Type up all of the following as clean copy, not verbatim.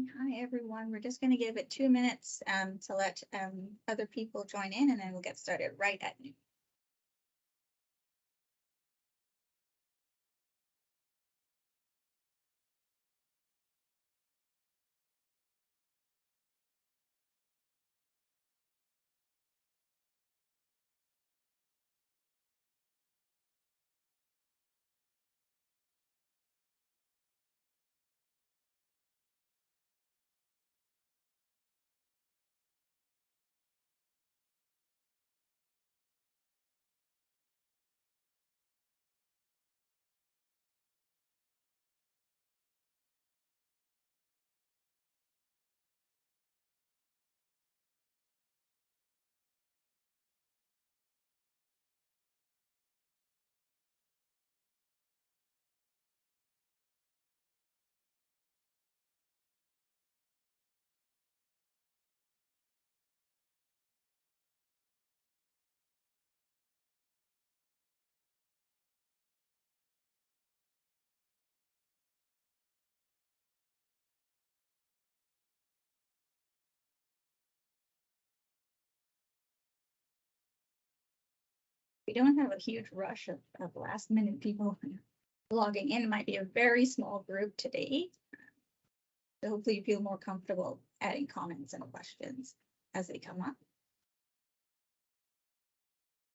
Hi, everyone. We're just going to give it 2 minutes to let other people join in, and then we'll get started right at noon. We don't have a huge rush of last minute people logging in. It might be a very small group today. So hopefully you feel more comfortable adding comments and questions as they come up.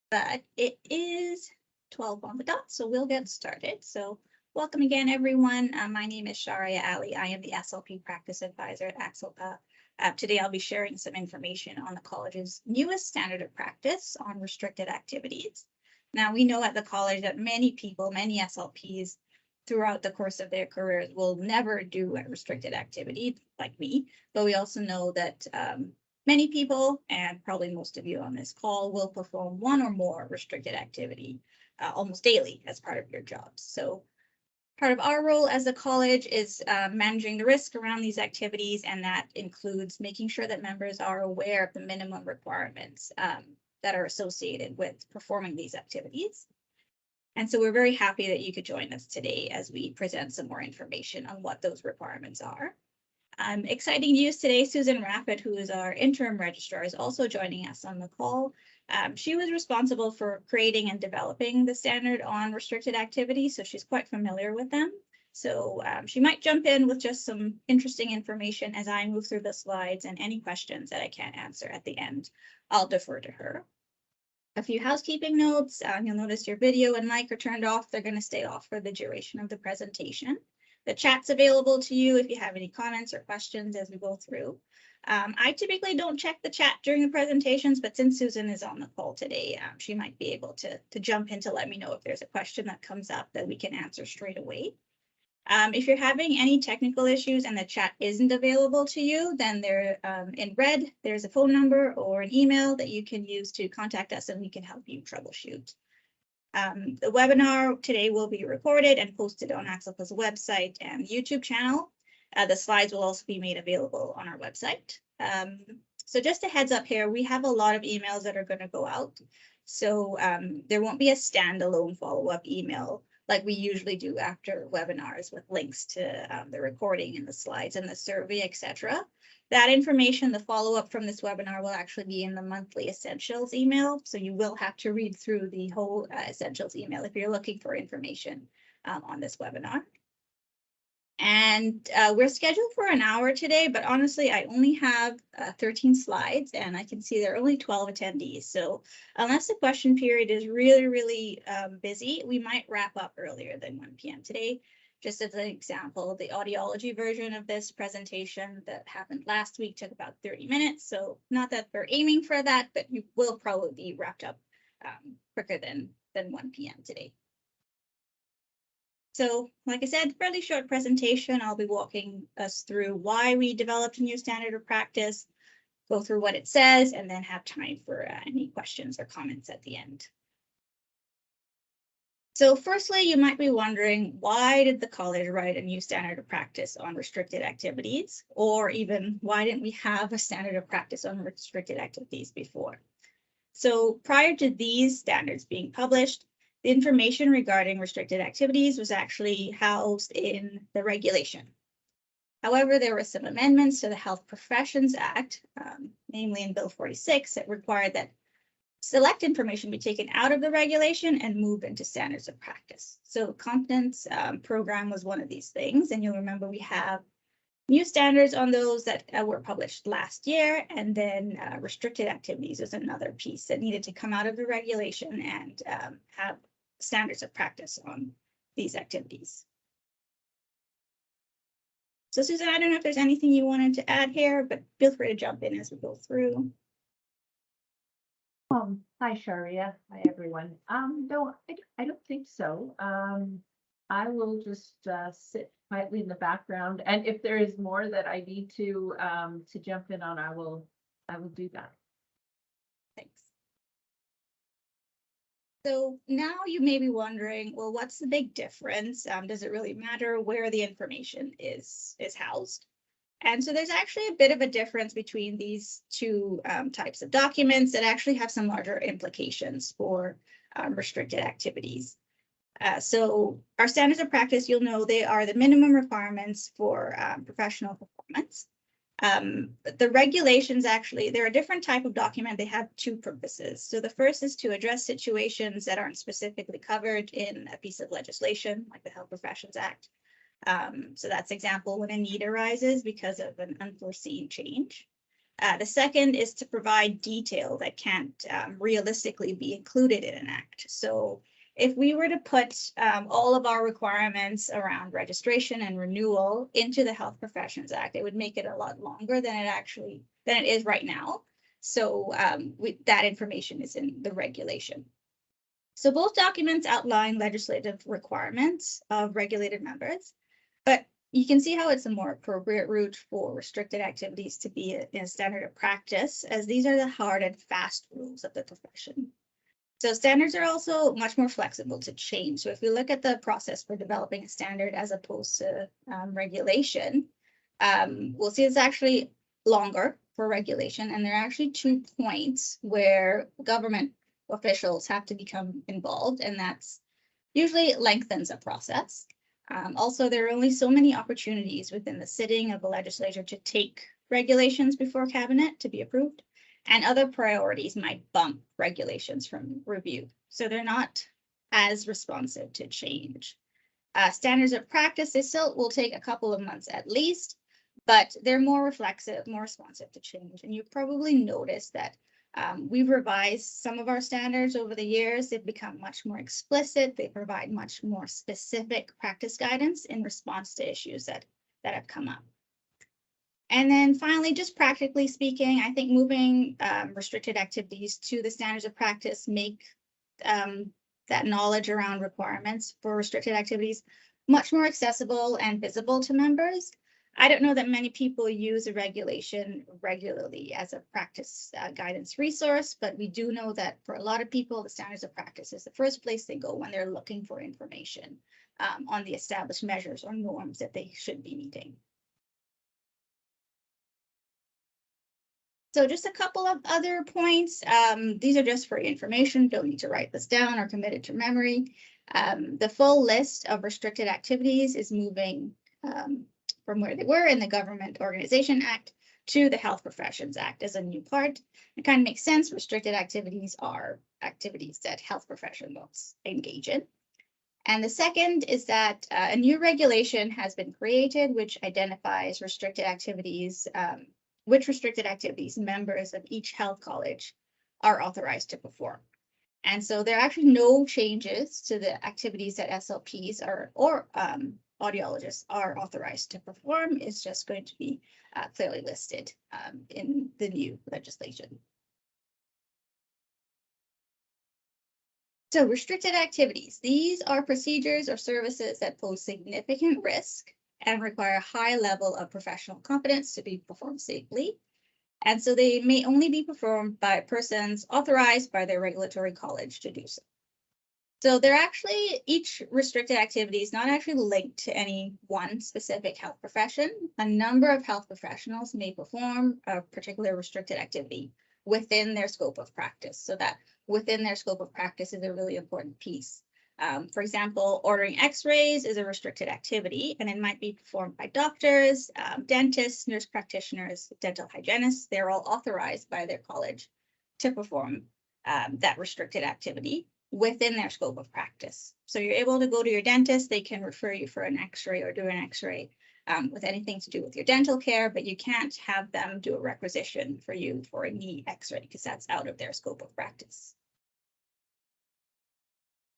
But it is 12 on the dot, so we'll get started. So welcome again, everyone. My name is Sharia Ali. I am the SLP Practice Advisor at ACSLPA. Today, I'll be sharing some information on the college's newest standard of practice on restricted activities. Now, we know at the college that many people, many SLPs, throughout the course of their careers will never do a restricted activity like me, but we also know that many people, and probably most of you on this call, will perform one or more restricted activity almost daily as part of your jobs. So part of our role as a college is managing the risk around these activities, and that includes making sure that members are aware of the minimum requirements that are associated with performing these activities. And so we're very happy that you could join us today as we present some more information on what those requirements are. Exciting news today, Susan Rapid, who is our interim registrar, is also joining us on the call. She was responsible for creating and developing the standard on restricted activities, so she's quite familiar with them. So she might jump in with just some interesting information as I move through the slides, and any questions that I can't answer at the end, I'll defer to her. A few housekeeping notes. You'll notice your video and mic are turned off. They're going to stay off for the duration of the presentation. The chat's available to you if you have any comments or questions as we go through. I typically don't check the chat during the presentations, but since Susan is on the call today, she might be able to jump in to let me know if there's a question that comes up that we can answer straight away. If you're having any technical issues and the chat isn't available to you, then there in red, there's a phone number or an email that you can use to contact us, and we can help you troubleshoot. The webinar today will be recorded and posted on ACSLPA's website and YouTube channel. The slides will also be made available on our website. So just a heads up here, we have a lot of emails that are going to go out. So there won't be a standalone follow-up email like we usually do after webinars with links to the recording and the slides and the survey, etc. That information, the follow-up from this webinar, will actually be in the monthly essentials email. So you will have to read through the whole essentials email if you're looking for information on this webinar. And we're scheduled for an hour today, but honestly, I only have 13 slides, and I can see there are only 12 attendees. So unless the question period is really busy, we might wrap up earlier than 1 p.m. today. Just as an example, the audiology version of this presentation that happened last week took about 30 minutes. So not that we're aiming for that, but you will probably be wrapped up quicker than 1 p.m. today. So like I said, fairly short presentation. I'll be walking us through why we developed a new standard of practice, go through what it says, and then have time for any questions or comments at the end. So firstly, you might be wondering, why did the college write a new standard of practice on restricted activities? Or even, why didn't we have a standard of practice on restricted activities before? So prior to these standards being published, the information regarding restricted activities was actually housed in the regulation. However, there were some amendments to the Health Professions Act, namely in Bill 46, that required that select information be taken out of the regulation and move into standards of practice. So competence program was one of these things. And you'll remember we have new standards on those that were published last year. And then restricted activities is another piece that needed to come out of the regulation and have standards of practice on these activities. So Susan, I don't know if there's anything you wanted to add here, but feel free to jump in as we go through. Hi, Sharia. Hi, everyone. No, I don't think so. I will just sit quietly in the background, and if there is more that I need to jump in on, I will do that. Thanks. So now you may be wondering, well, what's the big difference? Does it really matter where the information is housed? And so there's actually a bit of a difference between these two types of documents that actually have some larger implications for restricted activities. So our standards of practice, you'll know they are the minimum requirements for professional performance. The regulations actually, they're a different type of document. They have two purposes. So the first is to address situations that aren't specifically covered in a piece of legislation, like the Health Professions Act. So that's example when a need arises because of an unforeseen change. The second is to provide detail that can't realistically be included in an act. So if we were to put all of our requirements around registration and renewal into the Health Professions Act, it would make it a lot longer than it is right now. So that information is in the regulation. So both documents outline legislative requirements of regulated members, but you can see how it's a more appropriate route for restricted activities to be a standard of practice, as these are the hard and fast rules of the profession. So standards are also much more flexible to change. So if we look at the process for developing a standard as opposed to regulation, we'll see it's actually longer for regulation. And there are actually 2 points where government officials have to become involved, and that's usually lengthens a process. Also, there are only so many opportunities within the sitting of the legislature to take regulations before cabinet to be approved, and other priorities might bump regulations from review. So they're not as responsive to change. Standards of practice, they still will take a couple of months at least, but they're more reflexive, more responsive to change. And you probably noticed that we've revised some of our standards over the years. They've become much more explicit. They provide much more specific practice guidance in response to issues that have come up. And then finally, just practically speaking, I think moving restricted activities to the standards of practice make that knowledge around requirements for restricted activities much more accessible and visible to members. I don't know that many people use a regulation regularly as a practice guidance resource, but we do know that for a lot of people, the standards of practice is the first place they go when they're looking for information on the established measures or norms that they should be meeting. So just a couple of other points. These are just for information. Don't need to write this down or commit it to memory. The full list of restricted activities is moving from where they were in the Government Organization Act to the Health Professions Act as a new part. It kind of makes sense. Restricted activities are activities that health professionals engage in. And the second is that a new regulation has been created, which identifies restricted activities, which restricted activities members of each health college are authorized to perform. And so there are actually no changes to the activities that SLPs or audiologists are authorized to perform. It's just going to be clearly listed in the new legislation. So restricted activities, these are procedures or services that pose significant risk and require a high level of professional competence to be performed safely. And so they may only be performed by persons authorized by their regulatory college to do so. So they're actually, each restricted activity is not actually linked to any one specific health profession. A number of health professionals may perform a particular restricted activity within their scope of practice. So that within their scope of practice is a really important piece. For example, ordering x-rays is a restricted activity, and it might be performed by doctors, dentists, nurse practitioners, dental hygienists. They're all authorized by their college to perform that restricted activity within their scope of practice. So you're able to go to your dentist, they can refer you for an x-ray or do an x-ray with anything to do with your dental care, but you can't have them do a requisition for you for a knee x-ray because that's out of their scope of practice.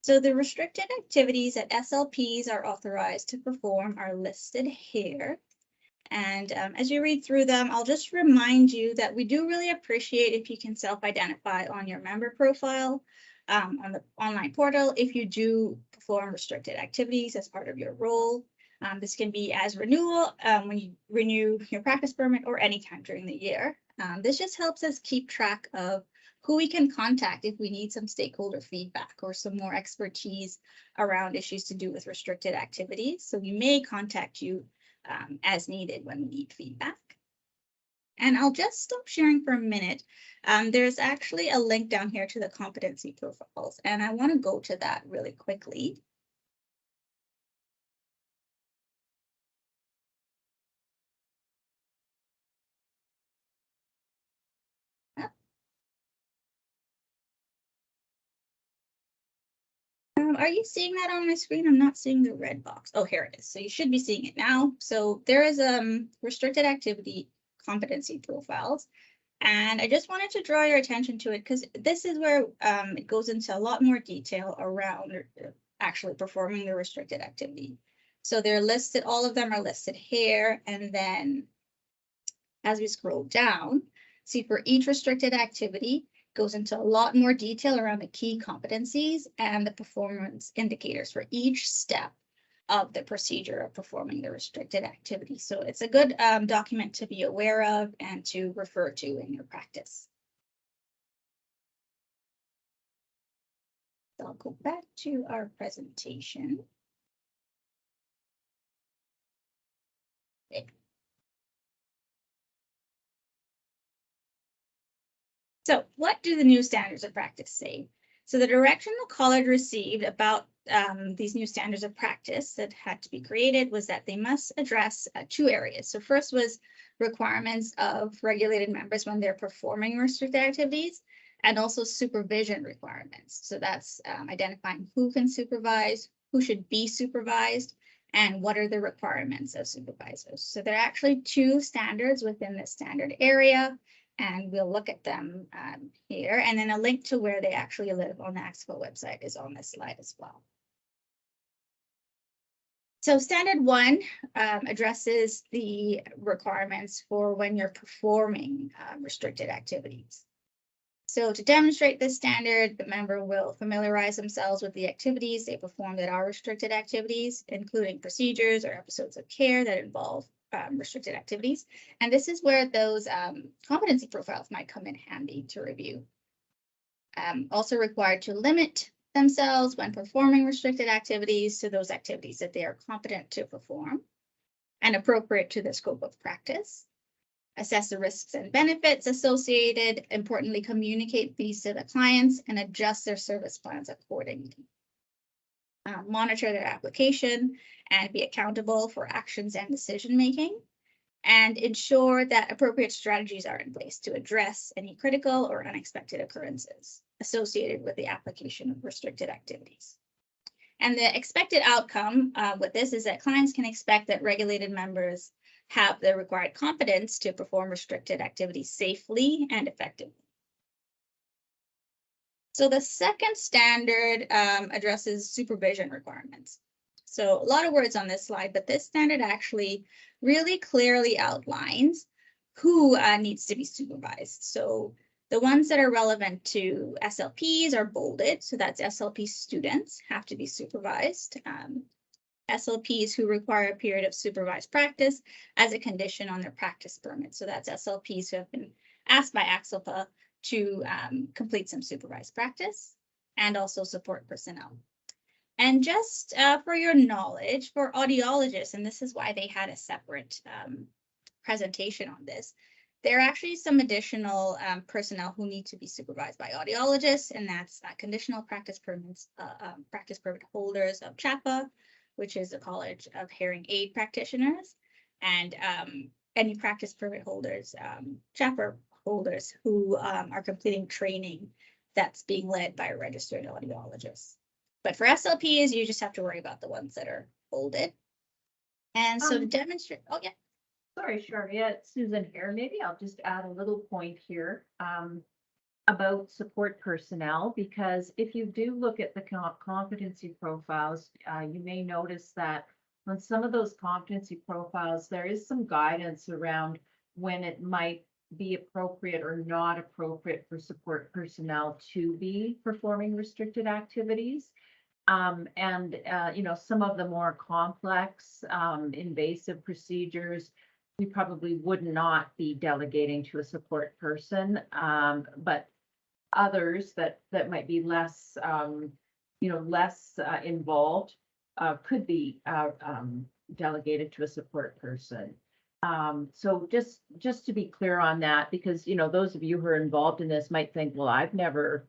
So the restricted activities that SLPs are authorized to perform are listed here. And as you read through them, I'll just remind you that we do really appreciate if you can self-identify on your member profile on the online portal if you do perform restricted activities as part of your role. This can be as renewal when you renew your practice permit or anytime during the year. This just helps us keep track of who we can contact if we need some stakeholder feedback or some more expertise around issues to do with restricted activities. So we may contact you as needed when we need feedback. And I'll just stop sharing for a minute. There's actually a link down here to the competency profiles, and I want to go to that really quickly. Are you seeing that on my screen? I'm not seeing the red box. Oh, here it is. So you should be seeing it now. So there is restricted activity competency profiles. And I just wanted to draw your attention to it because this is where it goes into a lot more detail around actually performing the restricted activity. So they're listed, all of them are listed here. And then as we scroll down, see for each restricted activity, goes into a lot more detail around the key competencies and the performance indicators for each step of the procedure of performing the restricted activity. So it's a good document to be aware of and to refer to in your practice. So I'll go back to our presentation. Okay. So what do the new standards of practice say? So the direction the college received about these new standards of practice that had to be created was that they must address two areas. So first was requirements of regulated members when they're performing restricted activities, and also supervision requirements. So that's identifying who can supervise, who should be supervised, and what are the requirements of supervisors. So there are actually two standards within the standard area, and we'll look at them here. And then a link to where they actually live on the ACSLPA website is on this slide as well. So standard 1 addresses the requirements for when you're performing restricted activities. So to demonstrate this standard, the member will familiarize themselves with the activities they perform that are restricted activities, including procedures or episodes of care that involve restricted activities. And this is where those competency profiles might come in handy to review. Also required to limit themselves when performing restricted activities to those activities that they are competent to perform and appropriate to the scope of practice. Assess the risks and benefits associated, importantly, communicate these to the clients and adjust their service plans accordingly. Monitor their application and be accountable for actions and decision-making, and ensure that appropriate strategies are in place to address any critical or unexpected occurrences associated with the application of restricted activities. And the expected outcome with this is that clients can expect that regulated members have the required competence to perform restricted activities safely and effectively. So the second standard addresses supervision requirements. So a lot of words on this slide, but this standard actually really clearly outlines who needs to be supervised. So the ones that are relevant to SLPs are bolded. So that's SLP students have to be supervised. SLPs who require a period of supervised practice as a condition on their practice permit. So that's SLPs who have been asked by ACSLPA to complete some supervised practice and also support personnel. And just for your knowledge, for audiologists, and this is why they had a separate presentation on this, there are actually some additional personnel who need to be supervised by audiologists, and that's conditional practice permits, practice permit holders of CHAPA, which is the College of Hearing Aid Practitioners, and any practice permit holders, CHAPA holders who are completing training that's being led by a registered audiologist. But for SLPs, you just have to worry about the ones that are holded. And so to demonstrate, oh yeah. Sorry, Sharia, it's Susan here. Maybe I'll just add a little point here about support personnel, because if you do look at the competency profiles, you may notice that on some of those competency profiles, there is some guidance around when it might be appropriate or not appropriate for support personnel to be performing restricted activities. You know, some of the more complex, invasive procedures, we probably would not be delegating to a support person, but others that might be less, you know, less involved could be delegated to a support person. So just to be clear on that, because you know those of you who are involved in this might think, well, I've never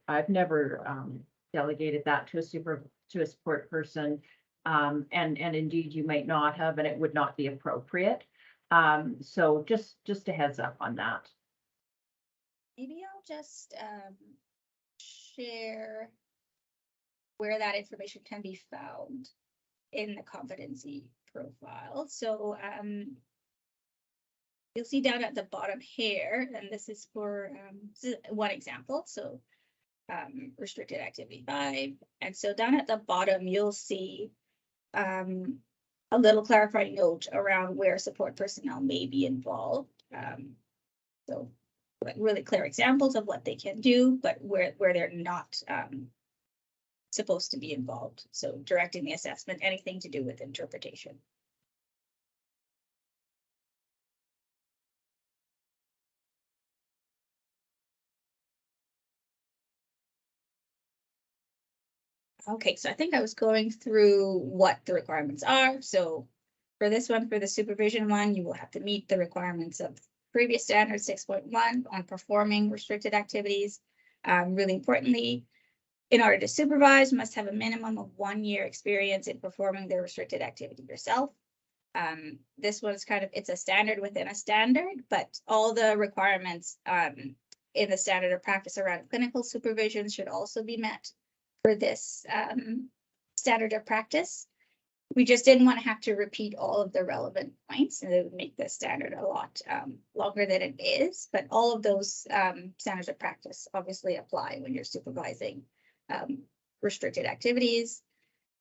delegated that to a support person, and indeed you might not have, and it would not be appropriate. So just a heads up on that. Maybe I'll just share where that information can be found in the competency profile. So you'll see down at the bottom here, and this is for this is one example. So restricted activity 5. And so down at the bottom, you'll see a little clarifying note around where support personnel may be involved. So like really clear examples of what they can do, but where they're not supposed to be involved. So directing the assessment, anything to do with interpretation. Okay, so I think I was going through what the requirements are. So for this one, for the supervision one, you will have to meet the requirements of previous standard 6.1 on performing restricted activities. Really importantly, in order to supervise, you must have a minimum of 1 year experience in performing the restricted activity yourself. This one's kind of, it's a standard within a standard, but all the requirements in the standard of practice around clinical supervision should also be met for this standard of practice. We just didn't want to have to repeat all of the relevant points, and it would make the standard a lot longer than it is. But all of those standards of practice obviously apply when you're supervising restricted activities.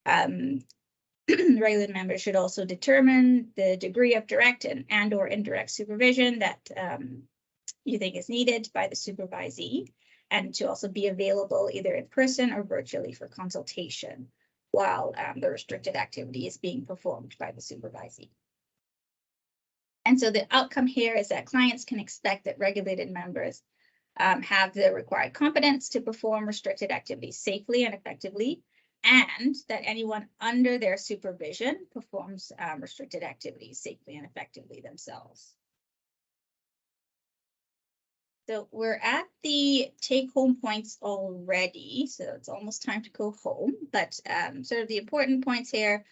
Regular members should also determine the degree of direct and or indirect supervision that you think is needed by the supervisee, and to also be available either in person or virtually for consultation while the restricted activity is being performed by the supervisee. And so the outcome here is that clients can expect that regulated members have the required competence to perform restricted activities safely and effectively, and that anyone under their supervision performs restricted activities safely and effectively themselves. So we're at the take-home points already, so it's almost time to go home. But sort of the important points here,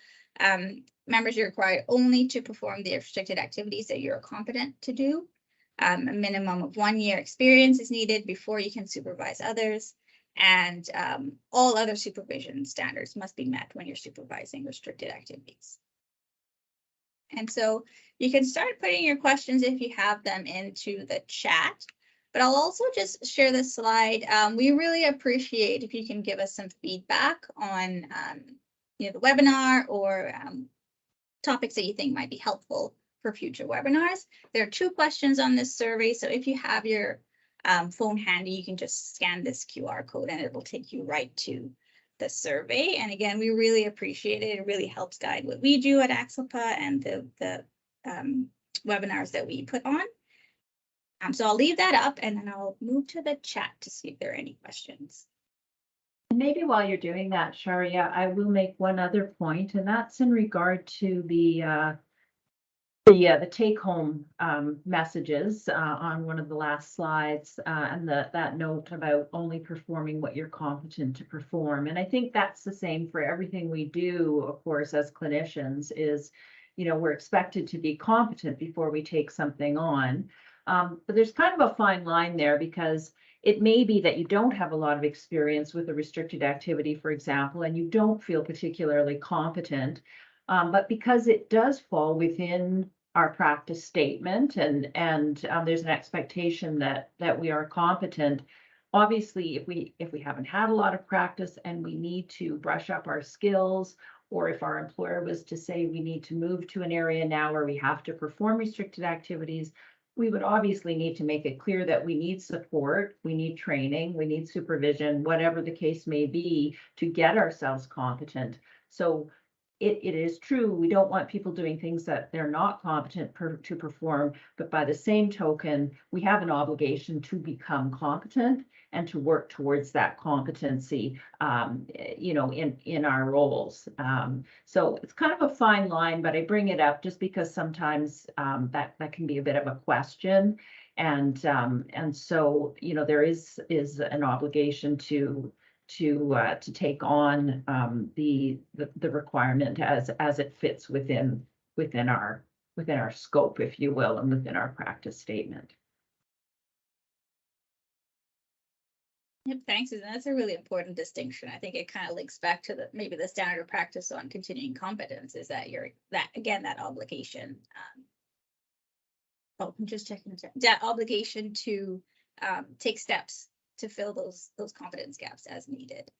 members are required only to perform the restricted activities that you're competent to do. A minimum of 1 year experience is needed before you can supervise others. And all other supervision standards must be met when you're supervising restricted activities. And so you can start putting your questions if you have them into the chat. But I'll also just share this slide. We really appreciate if you can give us some feedback on the webinar or topics that you think might be helpful for future webinars. There are 2 questions on this survey, so if you have your phone handy, you can just scan this QR code and it will take you right to the survey. And again, we really appreciate it. It really helps guide what we do at ACSLPA and the webinars that we put on. So I'll leave that up and then I'll move to the chat to see if there are any questions. And maybe while you're doing that, Sharia, I will make one other point, and that's in regard to the the take-home messages on one of the last slides, and that note about only performing what you're competent to perform. And I think that's the same for everything we do, of course, as clinicians, is, we're expected to be competent before we take something on. But there's kind of a fine line there, because it may be that you don't have a lot of experience with a restricted activity, for example, and you don't feel particularly competent. But because it does fall within our practice statement, and there's an expectation that we are competent. Obviously, if we haven't had a lot of practice and we need to brush up our skills, or if our employer was to say we need to move to an area now where we have to perform restricted activities, we would obviously need to make it clear that we need support, we need training, we need supervision, whatever the case may be, to get ourselves competent. So it is true, we don't want people doing things that they're not competent to perform, but by the same token, we have an obligation to become competent and to work towards that competency, in our roles. So it's kind of a fine line, but I bring it up just because sometimes that can be a bit of a question. And so, there is an obligation to take on the requirement as it fits within our scope, if you will, and within our practice statement. Yep, thanks, Susan. That's a really important distinction. I think it kind of links back to maybe the standard of practice on continuing competence, is that that obligation. I'm just checking that obligation to take steps to fill those competence gaps as needed.